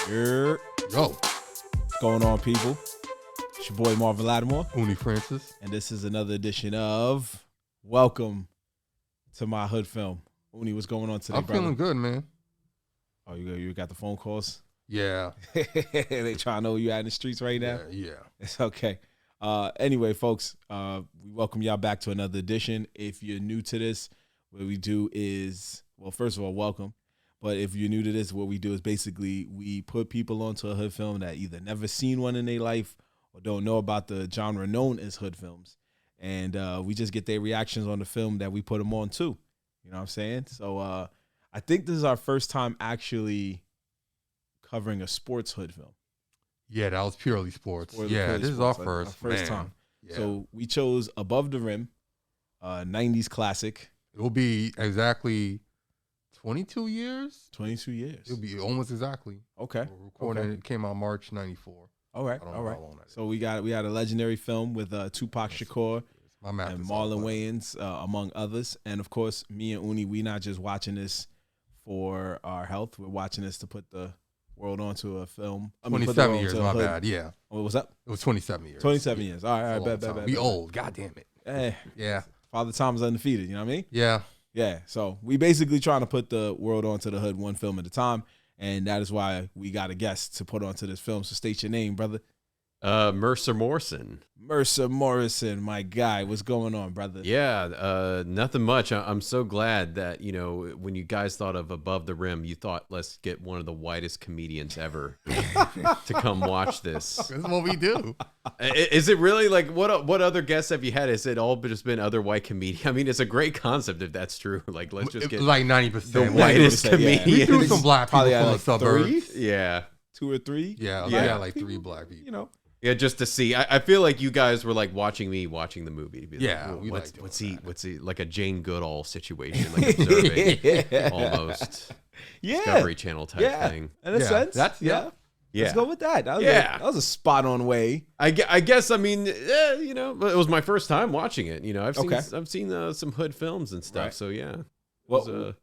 Here. Yo. What's going on, people? It's your boy Marvin Lattimore. Oni Francis. And this is another edition of Welcome to My Hood Film. Uni, what's going on today, I'm brother? feeling good, man. Oh, you got the phone calls? Yeah. They trying to know you out in the streets right now? Yeah. It's okay. Anyway, folks, we welcome y'all back to another edition. If you're new to this, what we do is, well, first of all, welcome. But if you're new to this, what we do is basically we put people onto a hood film that either never seen one in their life or don't know about the genre known as hood films. And we just get their reactions on the film that we put them on too. You know what I'm saying? So I think this is our first time actually covering a sports hood film. Yeah, that was purely sports. Purely This is our sports, first time. Yeah. So we chose Above the Rim, 90s classic. It will be exactly 22 years. 22 years. It'll be almost exactly. Okay. We're recording. It came out March 94. All right. I don't All know right. how long that is. So we had a legendary film with Tupac Shakur My math and is off, Marlon but- Wayans, among others. And of course, me and Uni, we not just watching this for our health. We're watching this to put the world onto a film. I mean, put the 27 world years, onto a my hood. bad. Yeah. What was that? It was 27 years. 27 years. All right. It's a long time. We old. God damn it. Hey, Yeah. Father Time's undefeated. You know what I mean? Yeah. Yeah, so we basically trying to put the world onto the hood one film at a time, and that is why we got a guest to put onto this film. So state your name, brother. Mercer Morrison. Mercer Morrison, my guy. What's going on, brother? Yeah, nothing much. I'm so glad that, you know, when you guys thought of Above the Rim, you thought, let's get one of the whitest comedians ever to come watch this. This is what we do. Is it really like, what other guests have you had? Has it all just been other white comedians? I mean, it's a great concept if that's true. Like, let's just get like 90%. the whitest yeah. comedians. We threw some black people Probably from had the like suburbs. 3? Yeah. 2 or 3? Yeah, Yeah. I got like 3 black people. You know. Yeah, just to see. I feel like you guys were like watching me watching the movie. To be Yeah, like, we what's like what's doing he that. what's he like a Jane Goodall situation, like observing almost Yeah. Discovery Channel type thing. In a Yeah, sense. that's- yeah. Yeah, Let's go with that. That was Yeah. that was a spot on way. I guess. I mean, you know, it was my first time watching it. You know, I've seen some hood films and stuff. Right. So yeah. What, was,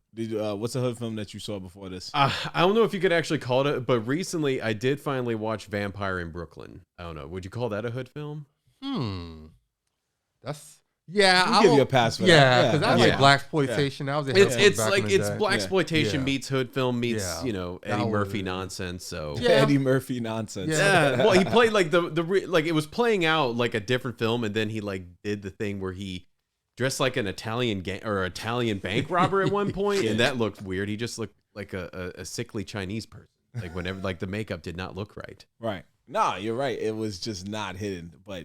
what's a hood film that you saw before this? I don't know if you could actually call it, but recently I did finally watch Vampire in Brooklyn. I don't know. Would you call that a hood film? That's I'll give you a pass for that. Yeah, because that's Yeah. like black exploitation. That was a It's back like in the it's day. black exploitation Yeah. meets hood film meets Yeah. you know That Eddie was- Murphy nonsense. So Yeah. Eddie Murphy nonsense. yeah, well, he played like like it was playing out like a different film, and then he like did the thing where he dressed like an Italian gang or Italian bank robber at one point, and that looked weird. He just looked like a sickly Chinese person. Like whenever like the makeup did not look right. Right. Nah, you're right. It was just not hidden, but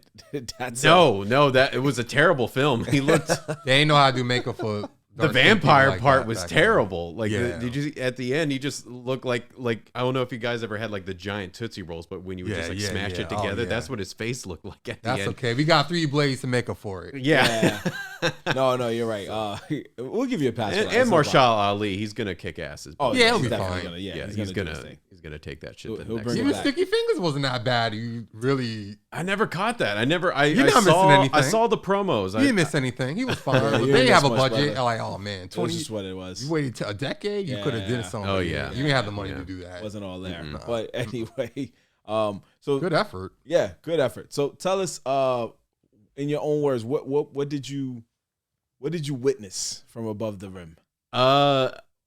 that's No, that it was a terrible film. He looked They ain't know how to do makeup for the dark-skinned people vampire like part that was back then. terrible. Like Yeah. did you at the end he just looked like I don't know if you guys ever had like the giant Tootsie Rolls, but when you would Yeah, just like yeah, smash yeah. it together, Oh, yeah. that's what his face looked like at the That's end. okay. We got 3 blades to make up for it. Yeah. No, you're right. We'll give you a pass. for that. And It's no Marshall problem. Ali, he's gonna kick asses. Oh, Yeah, it'll he's be definitely fine. Gonna, yeah, he's he's gonna gonna do his thing. he's gonna take that shit. He'll the bring next it time. Even back. Sticky Fingers wasn't that bad. You really I never caught that. I You're I not missing saw anything. saw the promos. you didn't miss anything. He was fine. Yeah, you they didn't have a miss much, budget. brother. Like, oh man, It was 20. just what it was. You waited a decade. You could have Yeah. did something. Oh, yeah. You didn't have the money Yeah. to do that. Wasn't all there. Mm-mm. But anyway, so Good effort. yeah, good effort. So tell us, in your own words, what did you witness from Above the Rim?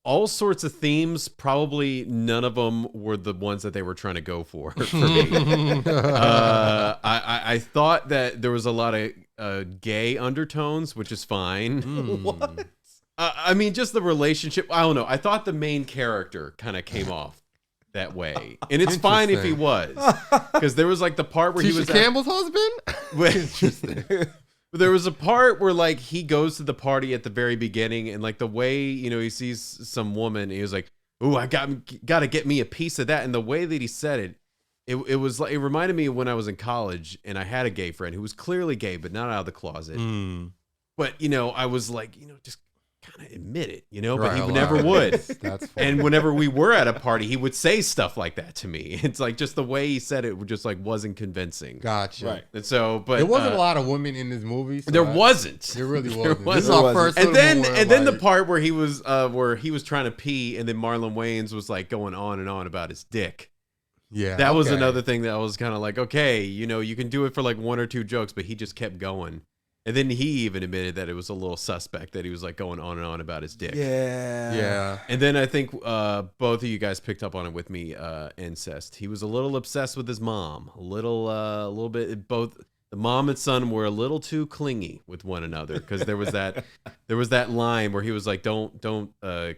All sorts of themes. Probably none of them were the ones that they were trying to go for me. I thought that there was a lot of gay undertones, which is fine. What? I mean, just the relationship. I don't know. I thought the main character kind of came off that way, and it's fine if he was, because there was like the part where he Tisha was Campbell's husband. Interesting. There was a part where like he goes to the party at the very beginning, and like the way, you know, he sees some woman, and he was like, "Ooh, I got to get me a piece of that." And the way that he said it, it was like, it reminded me of when I was in college and I had a gay friend who was clearly gay but not out of the closet. But you know, I was like, you know, just kind of admit it, you know, but Right, he a lot. never would. That's funny. And whenever we were at a party, he would say stuff like that to me. It's like just the way he said it just like wasn't convincing. Gotcha. Right. And so, but There wasn't a lot of women in this movie. So there wasn't. There really There wasn't. This wasn't. is our first. And little then one and then the like- part where he was trying to pee, and then Marlon Wayans was like going on and on about his dick. Yeah, That was okay. another thing that I was kind of like, okay, you know, you can do it for like one or two jokes, but he just kept going. And then he even admitted that it was a little suspect that he was like going on and on about his dick. Yeah. And then I think both of you guys picked up on it with me. Incest. He was a little obsessed with his mom. A little bit. Both the mom and son were a little too clingy with one another because there was that line where he was like, "Don't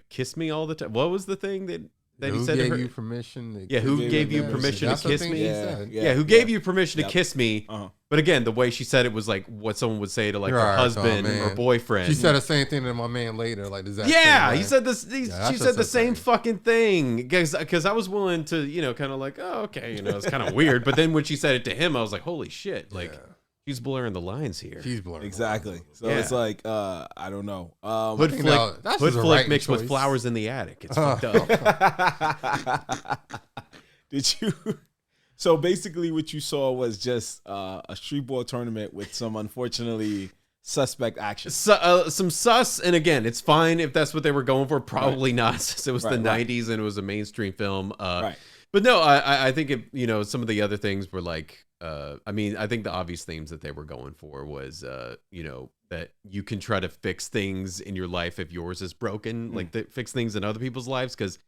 kiss me all the time." What was the thing that he Who said to gave her? you permission? Yeah, who gave you Yeah, permission that's to the kiss thing me? he Yeah, said. Yeah, who gave you permission Yep. to kiss me? Uh-huh. But again, the way she said it was like what someone would say to like Right, her husband oh, or man. boyfriend. She said the same thing to my man later. Like, does that? Yeah, same he way. said this. Yeah, She that's said the just same thing. fucking thing because I was willing to, you know, kind of like, oh, okay, you know, it's kind of weird. But then when she said it to him, I was like, holy shit, like Yeah. she's blurring the lines here. She's blurred. Exactly. So Yeah. it's like I don't know. Hood think flick, that's hood just a flick right mixed with choice. flowers in the attic. It's fucked up. Did you? So basically, what you saw was just a street ball tournament with some unfortunately suspect action. Some sus, and again, it's fine if that's what they were going for. Probably not, since it was the Right. '90s and it was a mainstream film. Right. But no, I think it. You know, some of the other things were like. I mean, I think the obvious themes that they were going for was, you know, that you can try to fix things in your life if yours is broken, like fix things in other people's lives. Because,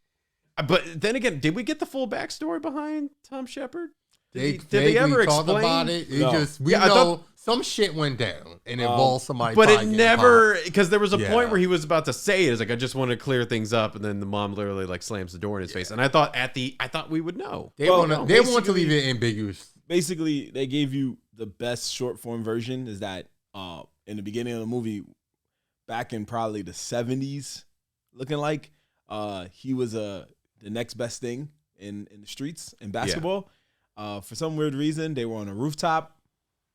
but then again, did we get the full backstory behind Tom Shepard? Did they ever talk explain? about it? It No. just we Yeah, I know thought- some shit went down and involved somebody. But probably it getting never, popped. because there was a Yeah. point where he was about to say it. It's like, I just want to clear things up, and then the mom literally like slams the door in his face. And I thought we would know. They Well, want no, to. They want to basically- leave it ambiguous. Basically, they gave you the best short form version. Is that in the beginning of the movie, back in probably the 70s, looking like he was the next best thing in the streets in basketball. For some weird reason, they were on a rooftop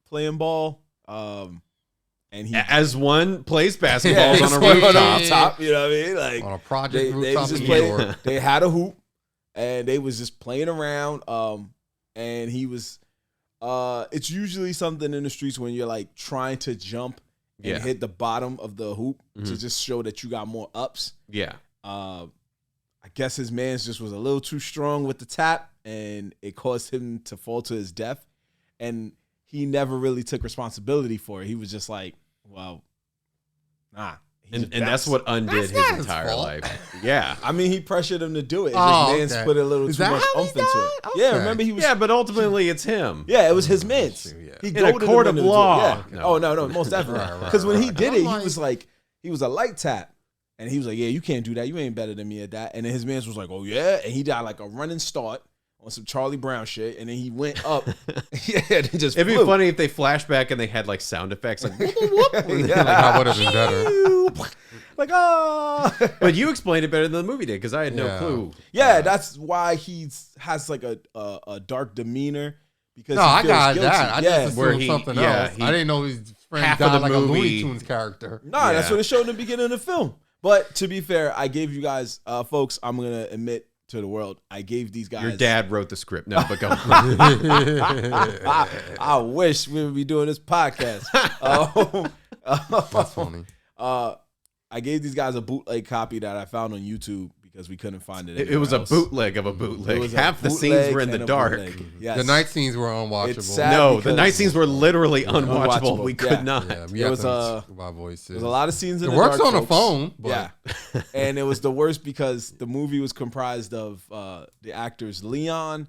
playing ball. And he As one plays basketball yeah, on a just playing rooftop. on a rooftop. You know what I mean? Like On a project they rooftop was just in playing. New York. They had a hoop, and they was just playing around. And he was. It's usually something in the streets when you're like trying to jump and Yeah. hit the bottom of the hoop to Mhm. just show that you got more ups. Yeah. I guess his man's just was a little too strong with the tap, and it caused him to fall to his death. And he never really took responsibility for it. He was just like, well, nah. He And just that's bounced. what undid That's not his his entire fault. life. Yeah. I mean, he pressured him to do it. Oh, His man's okay. put a little Is too that much how he oomph into it. died? Yeah, Okay. remember he was. Yeah, but ultimately it's him. Yeah, it was his man's. Yeah. He In a goaded court him of into it. law. Yeah. No. Oh no, most definitely. Right, Because when he right. did And it, I'm he was a light tap, and he was like, "Yeah, you can't do that. You ain't better than me at that." And then his man's was like, "Oh yeah," and he got like a running start on some Charlie Brown shit, and then he went up. Yeah, and he just It'd be flew. funny if they flash back and they had like sound effects like whoop, whoop, whoop. Like, that would have been better. Like, oh. But you explained it better than the movie did because I had no Yeah. clue. Yeah, that's why he has like a dark demeanor because No, he I feels got guilty. that. I yeah. just Where assumed he- something yeah, else. he- I didn't know his friend half of died the like a Looney movie- Tunes character. Nah, that's Yeah. what it showed in the beginning of the film. But to be fair, I gave you guys, folks, I'm going to admit to the world, I gave these guys. Your dad wrote the script. No, but go on. I wish we would be doing this podcast. That's funny. I gave these guys a bootleg copy that I found on YouTube because we couldn't find it. It was a anywhere else. bootleg of a It bootleg. was a Half the bootleg scenes were in and the a dark. bootleg. Yes. The night scenes were unwatchable. It's sad. No, the because- night scenes were literally unwatchable. Unwatchable, We yeah. could not. Yeah, we It have was, to my voices. There's a lot of scenes in It the works dark, on a folks. phone, but Yeah. And it was the worst because the movie was comprised of the actors Leon,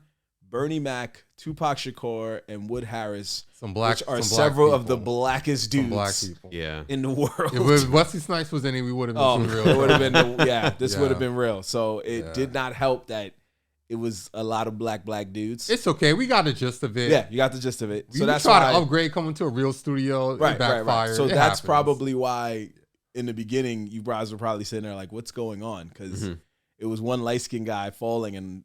Bernie Mac, Tupac Shakur, and Wood Harris, some black, which are some black several of the people. blackest Some dudes black people. Yeah. in the world. If Wesley Snipes was in it, we would have been Oh, too real. it would have been, this Yeah. would have been real. So it Yeah. did not help that it was a lot of black dudes. It's okay. We got the gist of it. Yeah, you got the gist of it. We So that's try why, to upgrade coming to a real studio. right, It backfired. So It that's happens. probably why in the beginning you guys were probably sitting there like, what's going on? Because Mhm. it was one light skinned guy falling and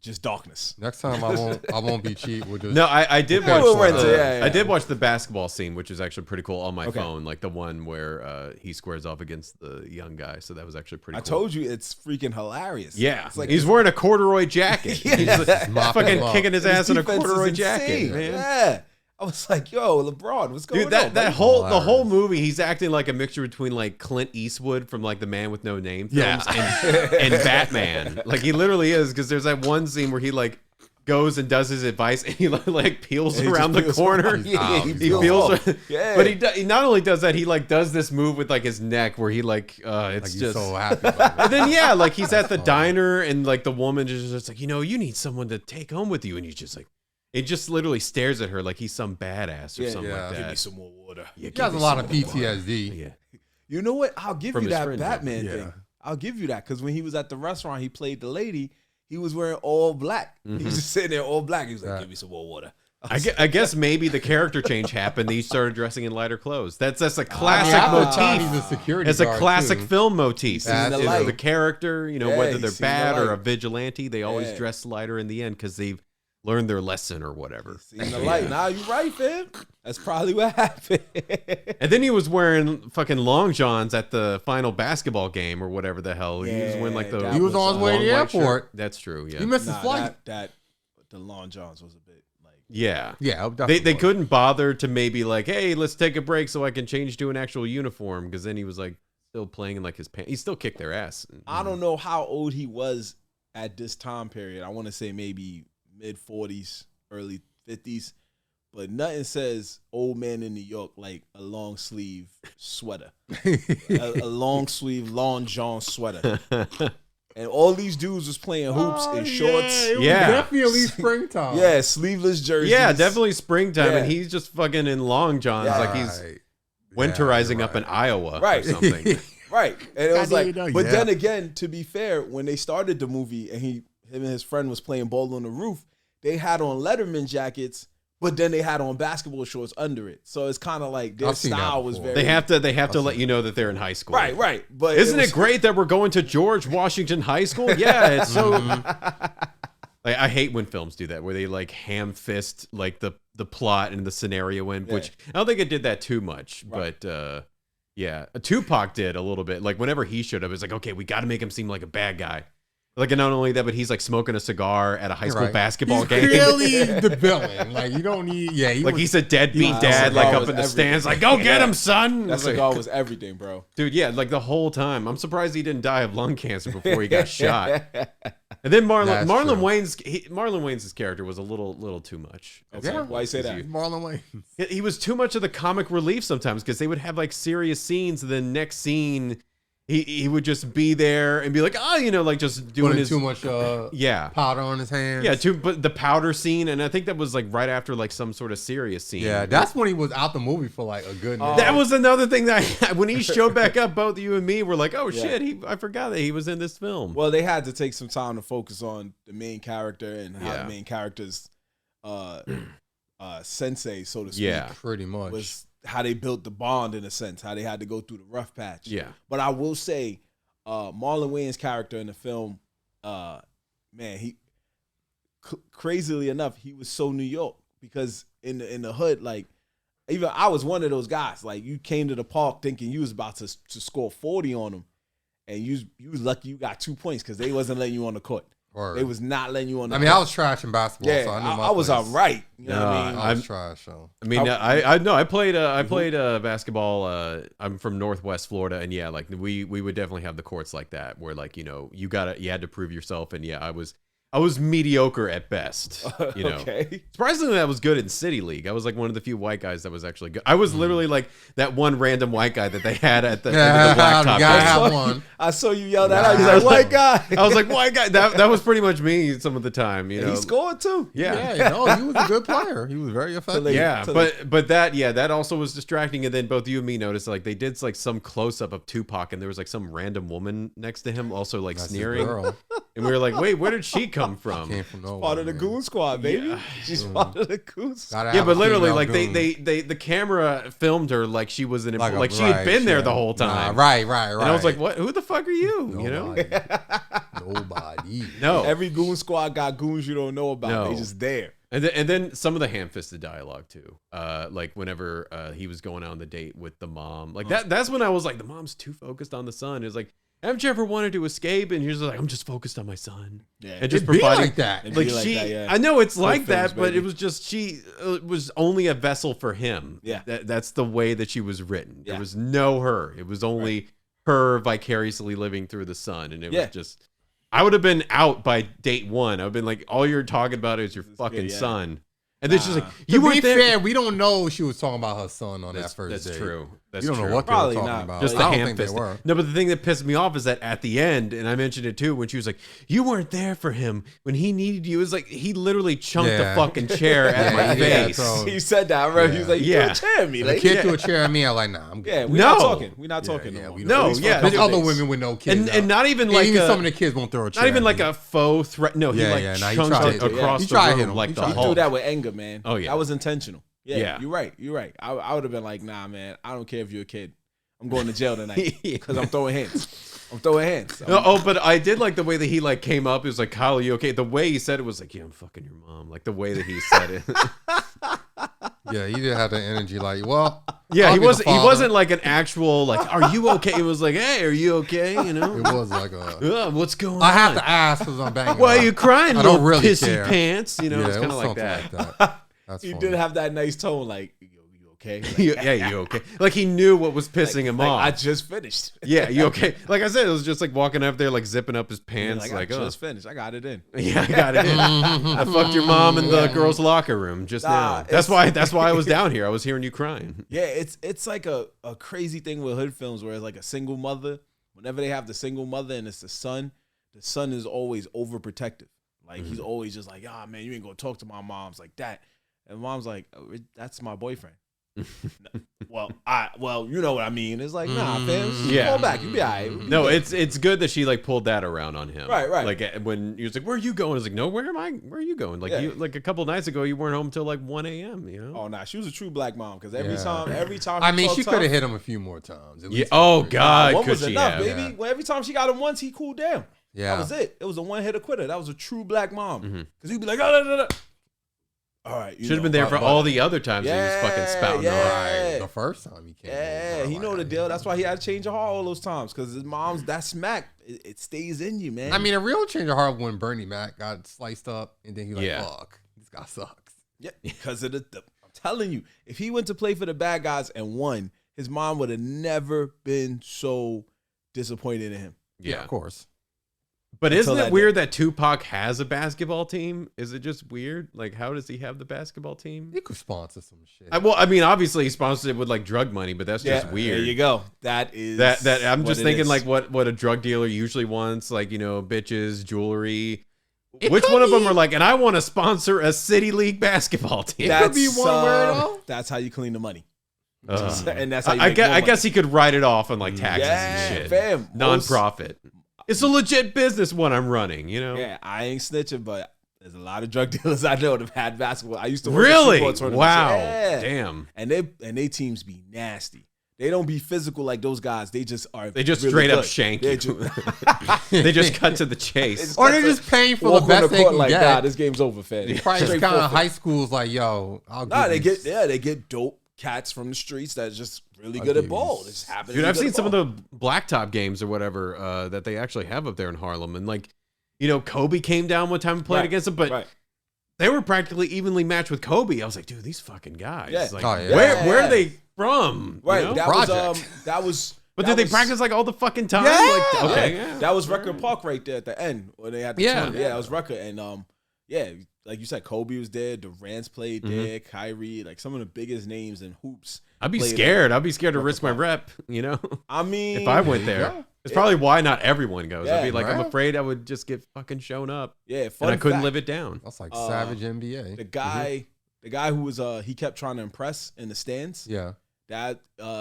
just darkness. Next time I won't be cheap. We'll just No, I did watch. We'll rent it, yeah. I did watch the basketball scene, which is actually pretty cool on my Okay. phone, like the one where he squares off against the young guy. So that was actually pretty. I cool. told you it's freaking hilarious. Yeah, It's like he's wearing a corduroy jacket. Yeah. He's like, Mopping fucking him up. kicking his ass in a defense is corduroy insane. jacket, man. Yeah. I was like, yo, LeBron, what's going Dude, on? the buddy? whole Hilarious. movie, he's acting like a mixture between like Clint Eastwood from like The Man with No Name films Yeah. and Batman. Like he literally is, because there's that one scene where he like goes and does his advice and he like peels He around the just peels corner. around. Yeah, he He peels peels, off. Yeah. but he not only does that, he like does this move with like his neck where he like it's like just you're so happy. About and then yeah, like he's at the funny. diner and like the woman is just like, you need someone to take home with you, and he's just like, it just literally stares at her like he's some badass or Yeah, something yeah. like Give me that. some more water. Yeah, He has a lot of PTSD. Yeah. You know what? I'll give From you his that friend, Batman yeah. thing. I'll give you that because when he was at the restaurant, he played the lady. He was wearing all black. He was just sitting there all black. He was like, Yeah. "Give me some more water." I guess maybe the character change happened. He started dressing in lighter clothes. That's a classic half the time motif. he's a security It's a guard, classic too. film motif. That's Is it. the character, Yeah, whether he's they're seen the bad or light. a vigilante, they always Yeah. dress lighter in the end because they've learned their lesson or whatever. Seen the light. Nah, you right, fam. That's probably what happened. And then he was wearing fucking long johns at the final basketball game or whatever the hell. He was wearing like Yeah, the. that He was on his way to the long white shirt. airport. That's true. Yeah. He missed his Nah, flight. that the Lon Johns was a bit like. Yeah. Yeah, They couldn't bother to maybe like, hey, let's take a break so I can change to an actual uniform, because then he was like still playing in like his pants. He still kicked their ass. I don't know how old he was at this time period. I want to say maybe mid 40s, early 50s, but nothing says old man in New York like a long sleeve sweater, a long sleeve Lon John sweater. And all these dudes was playing hoops in shorts. It was Yeah. definitely springtime. Yeah, sleeveless jerseys. Yeah, definitely springtime, and Yeah. he's just fucking in long johns Yeah. like he's Right. winterizing Yeah, up in right. Iowa Right. or something. Right. And it How was do like, you know? but Yeah. then again, to be fair, when they started the movie and him and his friend was playing ball on the roof, they had on Letterman jackets, but then they had on basketball shorts under it. So it's kind of like their I've seen that style was before. very. They have to let you know that they're in high school. Right, right. But Isn't was- it great that we're going to George Washington High School? Yeah, it's so. Like, I hate when films do that, where they like ham fist like the plot and the scenario in, which I don't think it did that too much, Right. but yeah, Tupac did a little bit. Like whenever he showed up, it's like, okay, we got to make him seem like a bad guy. Like, and not only that, but he's like smoking a cigar at a high school Right. basketball He's game. clearly the villain. Like you don't need. Yeah, Like he's a deadbeat Nah, dad, cigar like up was in the everything. stands, like, go get him, son. that It's like, cigar was everything, bro. dude, yeah, like the whole time. I'm surprised he didn't die of lung cancer before he got shot. And then That's true. Marlon Wayne's character was a little too much. Okay, Yeah. why you say that? Marlon Wayans. He was too much of the comic relief sometimes, because they would have like serious scenes, and then next scene he would just be there and be like, like just doing Putting his too much yeah. powder on his hands. Yeah, but the powder scene, and I think that was like right after like some sort of serious scene. Yeah, that's when he was out the movie for like a good minute. That was another thing that when he showed back up, both you and me were like, "Oh Yeah. shit!" I forgot that he was in this film. Well, they had to take some time to focus on the main character and how Yeah. the main character's sensei, so to speak, Yeah, pretty much. was how they built the bond in a sense, how they had to go through the rough patch. yeah, But I will say, Marlon Wayans' character in the film, man, he crazily enough, he was so New York, because in the hood, like even I was one of those guys. Like you came to the park thinking you was about to score 40 on them, and you was lucky you got 2 points because they wasn't letting you on the court. Word. They was not letting you on the I court. mean, I was trash in basketball, yeah, so I knew my I was place. all right. You know what I mean? I was trash, so. I mean, I played basketball. I'm from Northwest Florida, and yeah, like we would definitely have the courts like that, where like you had to prove yourself, and yeah, I was mediocre at best. You know, Okay. surprisingly, I was good in City League. I was like one of the few white guys that was actually good. I was literally like that one random white guy that they had at the blacktop. gotta game. have one. I saw you yell that out. He's like, white guy. I was like, white guy. That was pretty much me some of the time. You know, He scored too. yeah. Yeah, no, he was a good player. He was very effective. Yeah, So but that also was distracting, and then both you and me noticed like they did like some close up of Tupac, and there was like some random woman next to him also like That's his sneering, girl. and we were like, wait, where did she come from? Came from nowhere. Part of the man. Goon Squad, baby. Yeah. She's part of the Goon Squad. Gotta Yeah, have but a literally, female like goon. they the camera filmed her like she was Like a- like she had right, been there yeah. the whole time. Right. And I was like, what? Who the fuck are you? You know? Nobody. Nobody. No. Every goon squad got goons you don't know about. No. They just there. And then some of the ham-fisted dialogue too. Like whenever he was going out on the date with the mom, like that's when I was like, the mom's too focused on the son. It's like, haven't you ever wanted to escape? And he's like, I'm just focused on my son. Yeah. And just It'd be providing like that. It'd like be like she, that, yeah. I know it's like films, that, but baby. it was just she was only a vessel for him. Yeah. That's the way that she was written. Yeah. There was no her. It was only her vicariously living through the son, and it was just. I would have been out by date one. I've been like, all you're talking about is your fucking son. And then she's like, You weren't be there. fair, we don't know she was talking about her son on that first date. That's true. That's You don't true. know what they Probably were talking not. about. Just I the don't ham think they fist. were. No, but the thing that pissed me off is that at the end, and I mentioned it too, when she was like, "You weren't there for him when he needed you." It was like he literally chunked Yeah. the fucking chair at my Yeah, face. so- He said that, bro. He was like, Yeah. "You chair me." The Like, kid threw a chair at me. I'm like, nah, I'm good. yeah, we're No. not talking. We're not talking. Yeah, no, more. we No, don't. At least for yeah, a couple There's other days. women with no kids. and not even like even a, some of the kids won't throw a chair. not even at like me. a faux threat. No, he Yeah, like yeah, nah, he chunked tried it to. across He the tried to room hit him. like He the tried He to. threw Hulk. that with anger, man. Oh, yeah. that was intentional. Yeah, Yeah. you're right. You're right. I would have been like, nah, man. I don't care if you're a kid. I'm going to jail tonight because I'm throwing hands. I'm throwing hands. No, but I did like the way that he like came up. He was like, "Kyle, are you okay?" The way he said it was like, "Yeah, I'm fucking your mom." Like the way that he said it. Yeah, he didn't have the energy. Like, well, Yeah, I'll he be the wasn't. He father. wasn't like an actual like, "Are you okay?" It was like, "Hey, are you okay?" You know. It was like a. What's going on? I have to ask because I'm banging. Why her. are you crying, I little don't really pissy care. pants? You know, Yeah, it's it kind of was like that. something like that. That's He funny. did have that nice tone, like, "You okay?" Like, Yeah, you okay? Like he knew what was pissing him like, off. I just finished. Yeah, you okay? Like I said, it was just like walking up there, like zipping up his pants, Like, like, I oh, just finished. I got it in. yeah, I got it in. I fucked your mom in the girls' locker room just Nah, now. That's why I was down here. I was hearing you crying. Yeah, it's like a crazy thing with hood films where it's like a single mother. Whenever they have the single mother and it's the son is always overprotective. Like he's always just like, "Ah, man, you ain't gonna talk to my mom's like that." And mom's like, "Oh, that's my boyfriend." well, you know what I mean. It's like, nah, fam, Yeah. fall back, you be all right. No, it's good that she like pulled that around on him. Right. Like when he was like, "Where are you going?" I was like, "No, where am I? Where are you going?" Like Yeah. you like a couple nights ago, you weren't home till like 1 a.m. You know? Oh nah, she was a true black mom because every Yeah. time. I mean, she talked could have tough, hit him a few more times. At Yeah. least Oh one. God, one could was she enough, have? baby. Yeah. Well, every time she got him once, he cooled down. Yeah. That was it. It was a one hitter quitter. That was a true black mom. Mhm. Because he'd be like, "Oh, all right, Should have been there for all the other times he was fucking spouting yeah. off. Right. The first time he came. Yeah, over, he know the deal. That's why he had to change her heart all those times. Because his mom's that smack, it stays in you, man. I mean, a real change of heart when Bernie Mac got sliced up, and then he like, Yeah. fuck, this guy sucks. yeah, because of I'm telling you, if he went to play for the bad guys and won, his mom would have never been so disappointed in him. Yeah. Of course. But Until isn't that it weird that Tupac has a basketball team? Is it just weird? Like, how does he have the basketball team? He could sponsor some shit. I mean, obviously he sponsored it with like drug money, but that's just weird. There you go. That is That I'm what just it thinking is. like what a drug dealer usually wants, like, you know, bitches, jewelry. It Which could one of them be- are like, and I want to sponsor a city league basketball team? That- could be one weirdo. That's how you clean the money. Ugh. And that's how you I make guess, more I money. guess he could write it off on like taxes Yeah, and shit. fam. Non-profit. It's a legit business one I'm running, you know? Yeah, I ain't snitching, but there's a lot of drug dealers I know that have had basketball. I used to work at Really? Super Bowl tournaments. Wow. Yeah. Damn. And they teams be nasty. They don't be physical like those guys. They just are. They just really straight up good. shank They you. just- They just cut to the chase. Or they're just paying for the walk on best the they court can like, get. nah, this game's over, fam. Probably Straight kind of forfeit. high schools like, yo, I'll give Nah, they you get dope cats from the streets that's just really I'll good give at you ball. They just happen. Dude, I've seen some of the blacktop games or whatever that they actually have up there in Harlem. And like, you know, Kobe came down one time and played against them, but they were practically evenly matched with Kobe. I was like, dude, these fucking guys. Yeah. Like, Oh, yeah. where are they from? You Right. know? That was. But that did they was- practice like all the fucking time? Yeah. Like, okay. Yeah. Yeah. That was Rucker Park right there at the end where they had the Yeah. tournament. Yeah, it was Rucker. And yeah, like you said, Kobe was there, Durant's played there, Kyrie, like some of the biggest names in hoops. I'd be played scared. I'd be scared to Rucker risk my Park. rep, you know? I mean, If I went There you there. go. It's probably why not everyone goes. I'd be Yeah, like, I'm right? afraid I would just get fucking shown up. yeah, And fun I couldn't fact, live it down. That's like Uh, Savage NBA. The guy who was he kept trying to impress in the stands. Yeah. That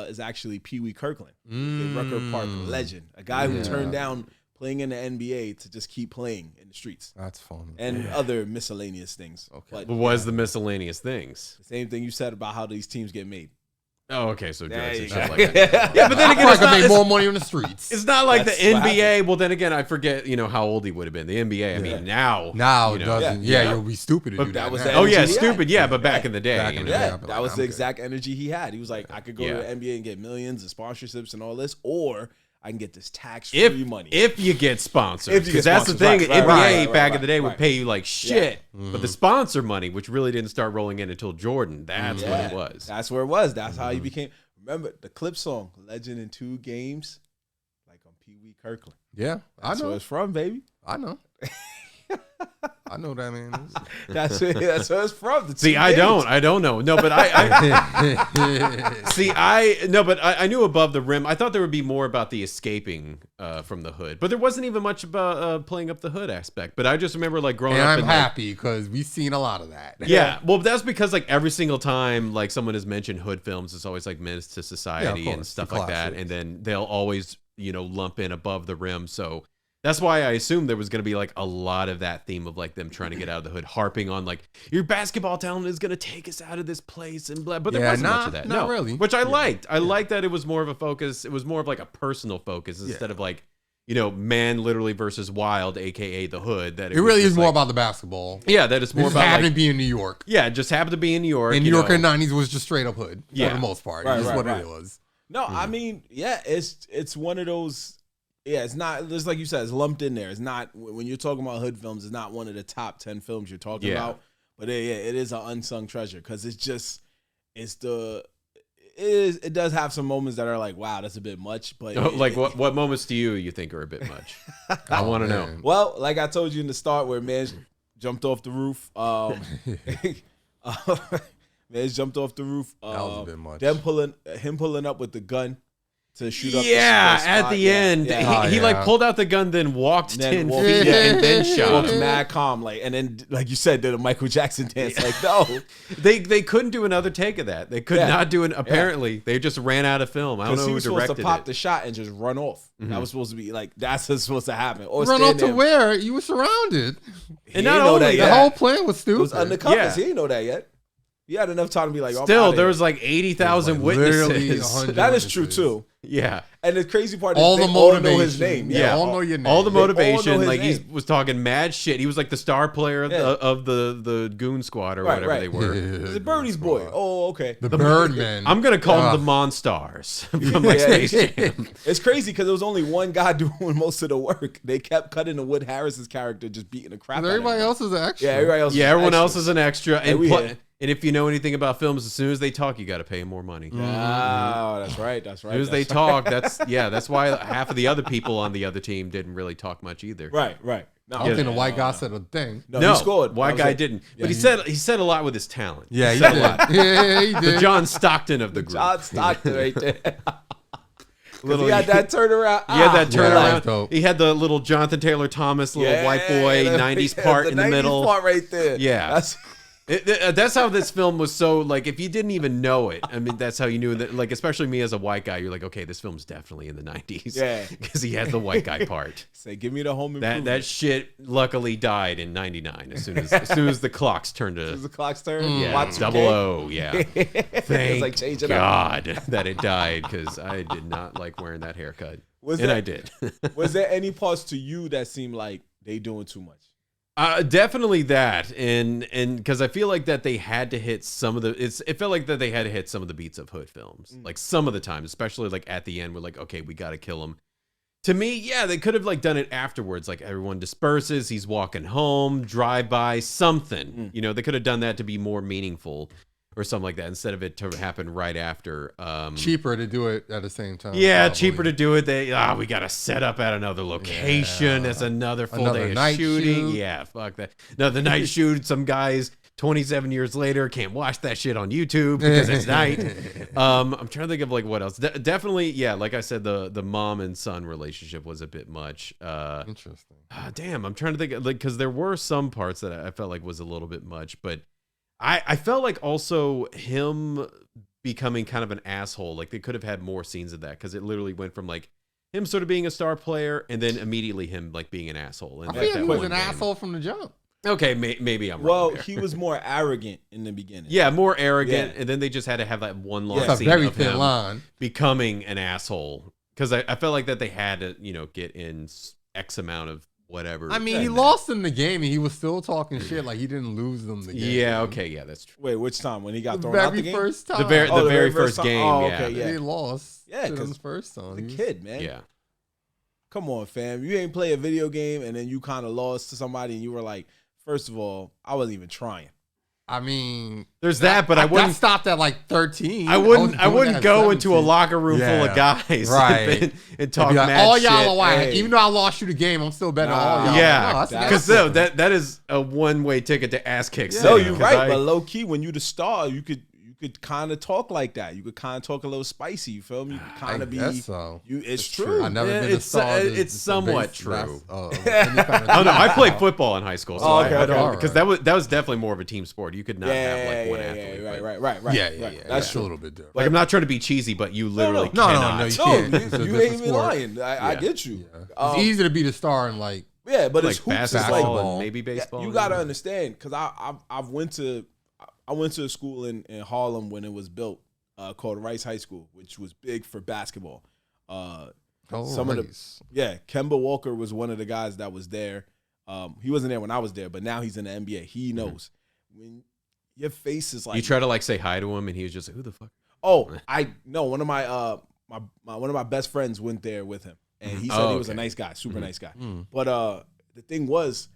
is actually Pee Wee Kirkland, the Rucker Park legend, a guy who Yeah. turned down playing in the NBA to just keep playing in the streets That's fun. and other miscellaneous things. Okay. But What was the miscellaneous things? the same thing you said about how these teams get made. Oh, okay, so There drugs you and shit go. like that. Yeah, but then again, I it's could not, make more money on the streets. it's not like That's the what NBA. Well, then again, I forget, how old he would have been. The NBA, I mean, now. Now you it know. doesn't. Yeah. Yeah, you'll be stupid to But do that that. was now. the Oh, yeah, energy he had. stupid. Yeah, but back in the day. Back in the Yeah, day, I'd be that like, was I'm the good. exact energy he had. He was like, I could go to the NBA and get millions of sponsorships and all this, or I can get this tax-free money. If you get sponsors. If you get Because that's the sponsors, thing. right, NBA right, back right, in the day would right. pay you like shit. Mm-hmm. But the sponsor money, which really didn't start rolling in until Jordan, that's what it was. That's where it was. That's how he became. Remember the clip song, Legend in 2 Games? Like on Pee Wee Kirkland. Yeah, That's I know. where it's from, baby. I know. I know that man is. That's where it's from. The See, 2 I games. don't know. No, but I knew above the rim. I thought there would be more about the escaping from the hood, but there wasn't even much about playing up the hood aspect. But I just remember like growing And up. I'm and, like, happy because we've seen a lot of that. yeah, well, that's because like every single time like someone has mentioned hood films, it's always like Menace to Society course, and stuff the like that, classics. and then they'll always lump in above the rim. So that's why I assumed there was going to be like a lot of that theme of like them trying to get out of the hood, harping on like your basketball talent is going to take us out of this place and blah. But there Yeah, wasn't much of that. not No, really. which I liked. I liked that it was more of a focus. It was more of like a personal focus instead of like man literally versus wild, aka the hood. That It really was is just, more like, about the basketball. yeah. That it's more This about happened like, to be in New York. yeah, it just happened to be in New York. And you New York know. in the 90s was just straight up hood Yeah. for the most part. Right, That's right, what right. it was. No, I mean, yeah, it's one of those. Yeah, it's not just like you said. It's lumped in there. It's not when you're talking about hood films. It's not one of the top 10 films you're talking about. But it is an unsung treasure because it does have some moments that are like, wow, that's a bit much. But What moments do you think are a bit much? I want to know. man. Well, like I told you in the start, where man jumped off the roof. Man jumped off the roof. That was a bit much. Him pulling up with the gun to shoot up. Yeah, the at spot. the Yeah, end, yeah. he like yeah. pulled out the gun, then walked And then 10 walked- feet, yeah, and then shot. Walks mad calm, and then like you said, did a Michael Jackson dance. Like no, They couldn't do another take of that. They could Yeah. not do it. Apparently, they just ran out of film. I don't because know he who was supposed to directed pop it. the shot and just run off. That was supposed to be like that's what's supposed to happen. Or Run stand off to there. where? You were surrounded. He And didn't not know only that that, The yet. whole plan was It stupid. was undercover. Yeah. He didn't know that yet. He had enough time to be like, I'm Still, outta there here. was like 80,000 Literally witnesses. 100 That is true witnesses. too. Yeah. And the crazy part is All they the all know motivation. his name. Yeah, all know your name. All the They all know motivation, his like he name. was talking mad shit. He was like the star player of, Yeah. the goon squad or Right, whatever right. they were. He's a Birdie's boy. Oh, okay. The Birdman. I'm gonna call them Ah. the Monstars from like Yeah. Space Jam. It's crazy because there was only one guy doing most of the work. They kept cutting to Wood Harris's character just beating the crap out of Everybody him. else is an extra. Yeah, everybody else. Yeah, was everyone extra. else is an extra, Hey, and we pl- here. and if you know anything about films, as soon as they talk, you got to pay them more money. Oh, that's right. That's right. As soon as they that's right. talk, that's why half of the other people on the other team didn't really talk much either. Right, right. No, I don't think the white guy said a thing. No, he scored. White I was guy like, didn't, yeah, but he said a lot with his talent. Yeah, he said did. a lot. Yeah, he The did. John Stockton of the group. John Stockton right there. Little- He had that turnaround. He had that Yeah, turnaround. that was dope. He had the little Jonathan Taylor Thomas, little white boy, 90s part in the 90s middle. part right there. Yeah. That's how this film was so, like, if you didn't even know it, I mean, that's how you knew that, like, especially me as a white guy, you're like, okay, this film's definitely in the 90s. Yeah. Because he has the white guy part. Say, give me the home improvement. That shit luckily died in 99 as soon as the clocks turned As to the clock's turn. yeah, Y2K. double O, yeah. Thank like, change it up. God that it died because I did not like wearing that haircut. I did. Was there any parts to you that seemed like they doing too much? Definitely that, and because I feel like that they had to hit some of the. It felt like that they had to hit some of the beats of hood films, like some of the time, especially like at the end. We're like, okay, we got to kill him. To me, yeah, they could have like done it afterwards. Like everyone disperses, he's walking home, drive by, something. You know, they could have done that to be more meaningful or something like that instead of it to happen right after. Cheaper to do it at the same time. Yeah, probably. cheaper to do it. We got to set up at another location. It's another full Another day of night shooting. shoot. Yeah, fuck that. Another night shoot. Some guys 27 years later can't watch that shit on YouTube because it's night. I'm trying to think of like what else. Definitely, yeah. Like I said, the mom and son relationship was a bit much. Interesting. Damn, I'm trying to think like because there were some parts that I felt like was a little bit much, but I felt like also him becoming kind of an asshole. Like they could have had more scenes of that because it literally went from like him sort of being a star player and then immediately him like being an asshole. And I feel that he was one an game. asshole from the jump. Okay, maybe I'm Well, wrong. Well, he was more arrogant in the beginning. yeah, more arrogant, and then they just had to have that one long Yeah. It's a scene very of thin him line. becoming an asshole. Because I felt like that they had to, get in X amount of whatever. I mean, he lost in the game, and he was still talking shit like he didn't lose them the game. Yeah, okay, yeah, that's true. Wait, which time? When he got The thrown out the very game? first time. The very first time. game, Oh, yeah. okay, yeah. He lost. Yeah, to them 'cause the first time. The He was- kid, man. Yeah. Come on, fam. You ain't play a video game and then you kind of lost to somebody and you were like, first of all, I wasn't even trying. I mean, There's that, but I that wouldn't. stopped at like 13. I wouldn't go into a 17. locker room full of Yeah, guys right. and They'd talk be like, mad all shit. y'all are white. Hey. Even though I lost you the game, I'm still better than all y'all. Yeah, No, that's because Because that is a one-way ticket to ass kicks. No, City, you're 'cause right. But low key, when you the star, you could kind of talk like that. You could kind of talk a little spicy. You feel me? You could kind of be. guess so. It's true. I never Yeah, been a it's- star. it's somewhat true. Any kind of Oh no, I played football in high school, so Oh, okay, I okay. don't because that was definitely more of a team sport. You could not have like one athlete. right, but- right. Yeah, That's That's true. a little bit different. Like I'm not trying to be cheesy, but you literally No, cannot. you No, can't. It's a you different ain't even sport. lying. I Yeah. get you. Yeah. It's easy to be the star and like Yeah, but like it's hoops. It's basketball like, and maybe baseball. you got to understand because I went to a school in Harlem when it was built called Rice High School, which was big for basketball. Some of the Kemba Walker was one of the guys that was there. He wasn't there when I was there, but now he's in the NBA. He knows when your face is like You try to like say hi to him, and he was just like, "Who the fuck?" Oh, I know one of my one of my best friends went there with him, and he said he was a nice guy, super nice guy. But the thing was,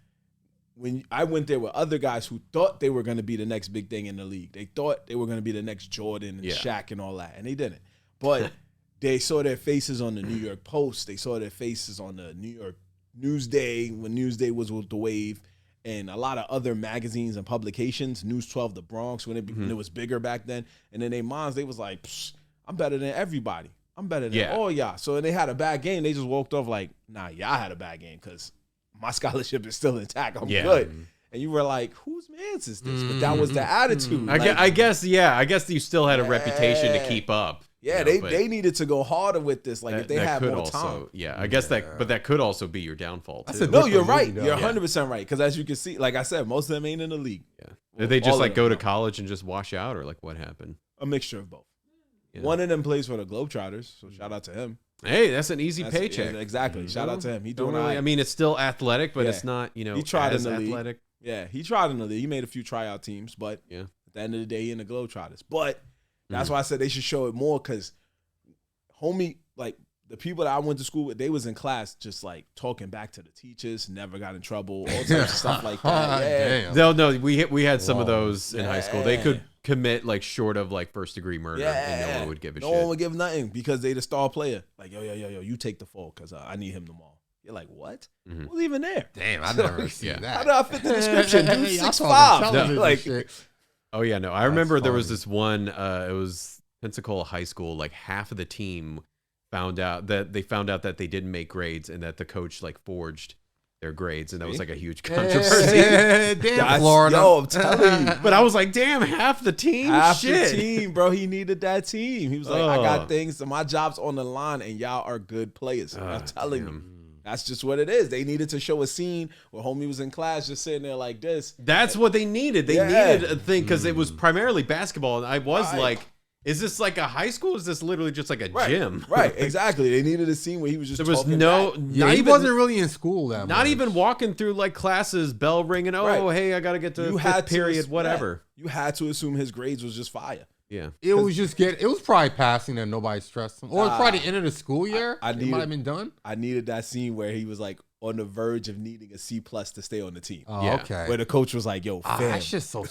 when I went there with other guys who thought they were going to be the next big thing in the league, they thought they were going to be the next Jordan and Shaq and all that, and they didn't. But they saw their faces on the New York Post, they saw their faces on the New York Newsday when Newsday was with the wave. And a lot of other magazines and publications, News 12, The Bronx, when it was bigger back then. And then they moms, they was like, I'm better than everybody. I'm better than all y'all. So when they had a bad game, they just walked off like, nah, y'all had a bad game because my scholarship is still intact. I'm good. And you were like, whose man's is this? But that was the attitude. I guess you still had a reputation to keep up. Yeah, they needed to go harder with this. Like if they had more time. Yeah, I guess but that could also be your downfall too. No, you're right. You're 100% right. Because as you can see, like I said, most of them ain't in the league. Yeah. Did they just like go to college and just wash out, or like what happened? A mixture of both. Yeah. One of them plays for the Globetrotters, so shout out to him. Hey, that's an easy paycheck. Yeah, exactly. Shout out to him. He doing really, I I mean, it's still athletic, but it's not, he tried as in the athletic. League. Yeah, he tried in the league. He made a few tryout teams, but at the end of the day, he in the Globetrotters. But that's why I said they should show it more because, homie, like the people that I went to school with, they was in class just like talking back to the teachers, never got in trouble, all types of stuff like that. Yeah. Damn. No, we had some of those in high school. They could commit like short of like first degree murder, and no one would give a shit. No one would give nothing because they the star player. Like yo, you take the fall because I need him tomorrow. You're like, what? Who's even there? Damn, I never seen that. How did I fit the description? Dude, Hey, I saw 6'5". the television Like, shit. Oh yeah, no. I remember there was funny. this one. It was Pensacola High School. Like half of the team found out that they didn't make grades, and that the coach like forged their grades, and that was like a huge controversy. Damn, Florida. Yo, I'm telling you. But I was like, damn, half the team. Half Shit. the team, bro. He needed that team. He was like, I got things, so my job's on the line, and y'all are good players. I'm telling you. That's just what it is. They needed to show a scene where homie was in class just sitting there like this. That's what they needed. They needed a thing because it was primarily basketball, and I was like, is this like a high school? Is this literally just like a gym? Right, exactly. They needed a scene where he was just There was talking no, back. Yeah, he wasn't really in school that much. not even walking through like classes, bell ringing. Oh, hey, I got to get to fifth period, whatever. You had to assume his grades was just fire. Yeah. It was probably passing and nobody stressed him. Or it's probably the end of the school year. It might have been done. I needed that scene where he was like on the verge of needing a C+ to stay on the team. Oh, Yeah. okay. Where the coach was like, yo, fam. That's just so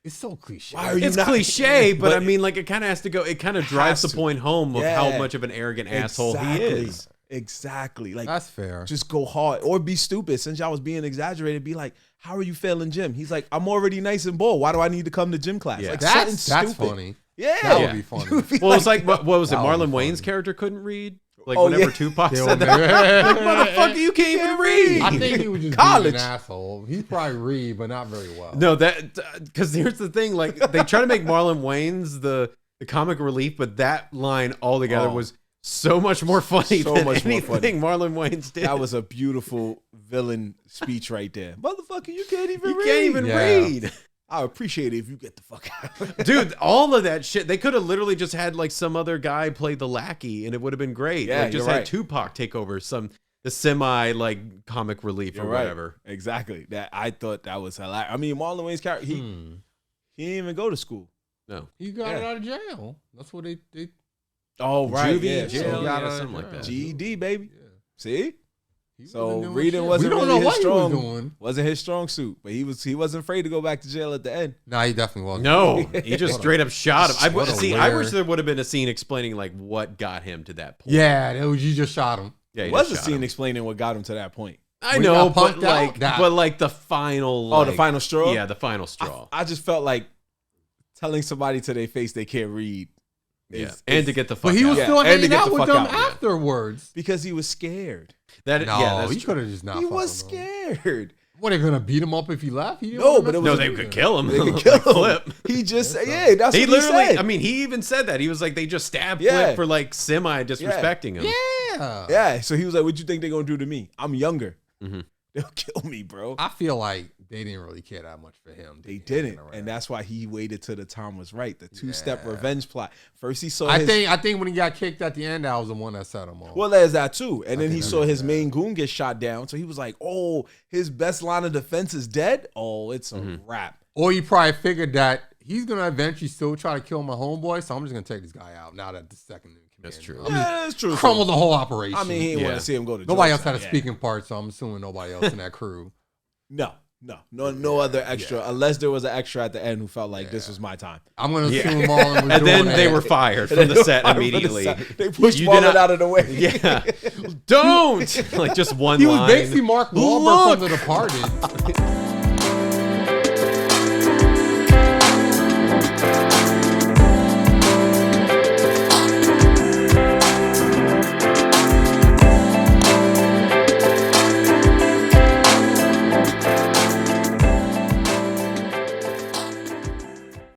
it's so cliche. Why are you It's not- cliche, but But I mean, like, it kind of has to go. It kind of drives the to. point home of Yeah. how much of an arrogant asshole he is. Exactly. Like, That's fair. just go hard or be stupid. Since y'all was being exaggerated, be like, how are you failing gym? He's like, I'm already nice and bald. Why do I need to come to gym class? Yeah. Like, That's something stupid. funny. Yeah. That Yeah. would be funny. Well, it's like, what was it? That would Marlon be Wayne's funny. character couldn't read. Like Oh, whenever yeah. Tupac Yeah, said man. that, like, motherfucker, you can't even read. I think he was just College. being an asshole. He probably read, but not very well. No, that because here's the thing. Like they try to make Marlon Wayne's the comic relief, but that line altogether was so much more funny than anything Marlon Wayans did. That was a beautiful villain speech right there. Motherfucker, you can't even read. You can't even read. I appreciate it if you get the fuck out. Dude, all of that shit. They could have literally just had like some other guy play the lackey and it would have been great. Yeah, like just had Tupac take over the semi like comic relief or whatever. Exactly. That I thought that was hilarious. I mean, Marlon Wayans' character, he didn't even go to school. No. He got it out of jail. That's what they Oh, right. Juvie, jail, something like that. GED, baby. Yeah. See? So reading wasn't we don't really know his what strong. He was doing. Wasn't his strong suit, but he wasn't afraid to go back to jail at the end. Nah, he definitely wasn't. No, he just straight up shot him. I wish there would have been a scene explaining like what got him to that point. Yeah, you just shot him. Yeah, it was a scene explaining what got him to that point. I know, but like the final. The final straw. Yeah, the final straw. I just felt like telling somebody to their face they can't read. And to get the fuck out. But he was still hanging out with them afterwards. Because he was scared. He could have just not. He was scared. What, they gonna beat him up if he left? They could kill him. They could kill him. Flip. He just that's what he said. I mean, he even said that. He was like, they just stabbed Flip for like semi disrespecting him. Yeah. So he was like, "What you think they're gonna do to me? I'm younger. They'll kill me, bro." I feel like they didn't really care that much for him. They didn't, and that's why he waited till the time was right. The two-step revenge plot. First, he saw. I think when he got kicked at the end, that was the one that set him off. Well, there's that too, and then he saw his main goon get shot down, so he was like, "Oh, his best line of defense is dead. Oh, it's a wrap." Or he probably figured that he's gonna eventually still try to kill my homeboy, so I'm just gonna take this guy out now that the second. That's true. That's true. Crumble the whole operation. I mean, he didn't want to see him go to. Nobody else had a speaking part, so I'm assuming nobody else in that crew. No other extra, unless there was an extra at the end who felt like this was my time. I'm gonna assume Marlon was and then they were fired from the set immediately. They pushed Marlon out of the way. Yeah, don't like just one. He line. was basically Mark Wahlberg from The Departed.